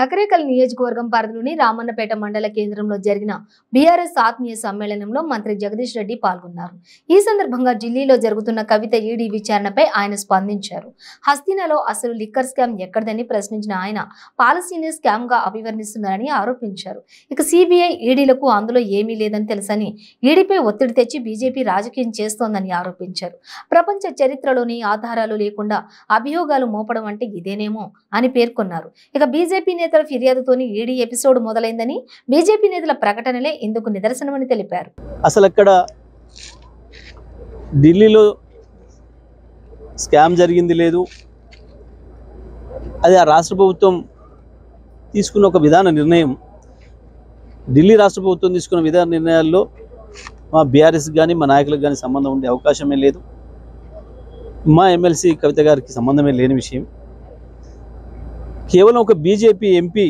నకరేకల్ నియోజకవర్గం పరిధిలోని రామన్నపేట మండల కేంద్రంలో జరిగిన బీఆర్ఎస్ ఆత్మీయ సమ్మేళనంలో మంత్రి జగదీష్ రెడ్డి పాల్గొన్నారు. ఈ సందర్భంగా ఢిల్లీలో జరుగుతున్న కవిత ఈడీ విచారణపై ఆయన స్పందించారు. హస్తినాలో అసలు లిక్కర్ స్కామ్ ఎక్కడదని ప్రశ్నించిన ఆయన పాలసీని స్కామ్ గా అభివర్ణిస్తున్నారని ఆరోపించారు. ఇక సిబిఐ ఈడీలకు అందులో ఏమీ లేదని తెలుసని ఈడీపై ఒత్తిడి తెచ్చి బీజేపీ రాజకీయం చేస్తోందని ఆరోపించారు. ప్రపంచ చరిత్రలోని ఆధారాలు లేకుండా అభియోగాలు మోపడం అంటే ఇదేనేమో అని పేర్కొన్నారు. ఇక బీజేపీ నేతల ఫిర్యాదుతోని ఈడీ ఎపిసోడ్ మొదలైందని, బీజేపీ నేతల ప్రకటనలే ఇందుకు నిదర్శనమని తెలిపారు. అసలు అక్కడ ఢిల్లీలో స్కామ్ జరిగింది లేదు, అది ఆ రాష్ట్ర ప్రభుత్వం తీసుకున్న ఒక విధాన నిర్ణయం. ఢిల్లీ రాష్ట్ర ప్రభుత్వం తీసుకున్న విధాన నిర్ణయాల్లో మా బీఆర్ఎస్ కానీ మా నాయకులకు కానీ సంబంధం ఉండే అవకాశమే లేదు. మా ఎమ్మెల్సీ కవిత గారికి సంబంధమే లేని విషయం. కేవలం ఒక బీజేపీ ఎంపీ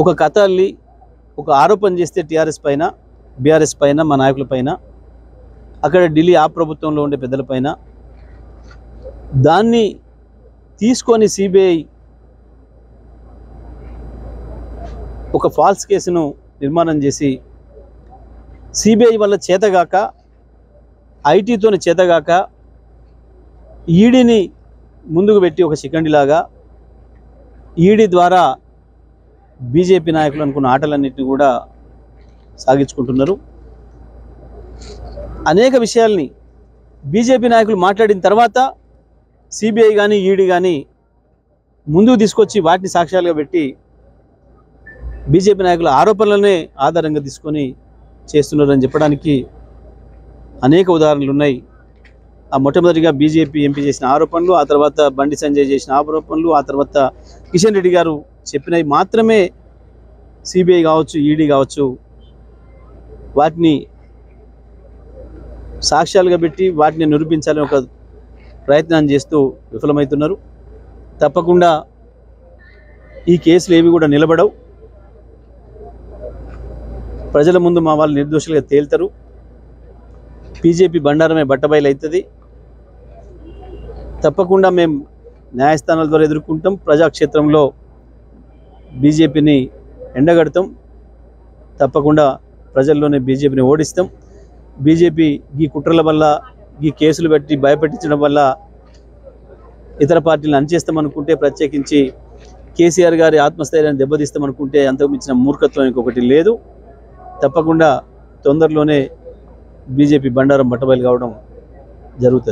ఒక కథ అల్లి ఒక ఆరోపణ చేస్తే టీఆర్ఎస్ పైన, బీఆర్ఎస్ పైన, మా నాయకుల పైన, అక్కడ ఢిల్లీ ఆ ప్రభుత్వంలో ఉండే పెద్దల పైన, దాన్ని తీసుకొని సిబిఐ ఒక ఫాల్స్ కేసును నిర్మాణం చేసి సిబిఐ వల్ల చేతగాక, ఐటీతోని చేతగాక ఈడీని ముందుకు పెట్టి ఒక శిఖండిలాగా ఈడీ ద్వారా బీజేపీ నాయకులు అనుకున్న ఆటలన్నింటినీ కూడా సాగించుకుంటున్నారు. అనేక విషయాల్ని బీజేపీ నాయకులు మాట్లాడిన తర్వాత సిబిఐ కానీ ఈడీ కానీ ముందుకు తీసుకొచ్చి వాటిని సాక్ష్యాలుగా పెట్టి బీజేపీ నాయకుల ఆరోపణలనే ఆధారంగా తీసుకొని చేస్తున్నారని చెప్పడానికి అనేక ఉదాహరణలు ఉన్నాయి. ఆ మొట్టమొదటిగా బీజేపీ ఎంపీ చేసిన ఆరోపణలు, ఆ తర్వాత బండి సంజయ్ చేసిన ఆరోపణలు, ఆ తర్వాత కిషన్ రెడ్డి గారు చెప్పినవి మాత్రమే సిబిఐ కావచ్చు, ఈడీ కావచ్చు వాటిని సాక్ష్యాలుగా పెట్టి వాటిని నిరూపించాలని ఒక ప్రయత్నం చేస్తూ విఫలమవుతున్నారు. తప్పకుండా ఈ కేసులు ఏవి కూడా నిలబడవు. ప్రజల ముందు మా వాళ్ళు నిర్దోషులుగా తేల్తారు. బీజేపీ బండారమే బట్టబయలు అవుతుంది. తప్పకుండా మేము న్యాయస్థానాల ద్వారా ఎదుర్కొంటాం. ప్రజాక్షేత్రంలో బీజేపీని ఎండగడతాం. తప్పకుండా ప్రజల్లోనే బీజేపీని ఓడిస్తాం. బీజేపీ ఈ కుట్రల వల్ల, ఈ కేసులు పెట్టి భయపెట్టించడం వల్ల ఇతర పార్టీలను అణచేస్తామనుకుంటే, ప్రత్యేకించి కేసీఆర్ గారి ఆత్మస్థైర్యాన్ని దెబ్బతీస్తామనుకుంటే అంతకు మించిన మూర్ఖత్వం ఇంకొకటి లేదు. తప్పకుండా తొందరలోనే బీజేపీ బండారం బట్టబయలు కావడం జరుగుతుంది.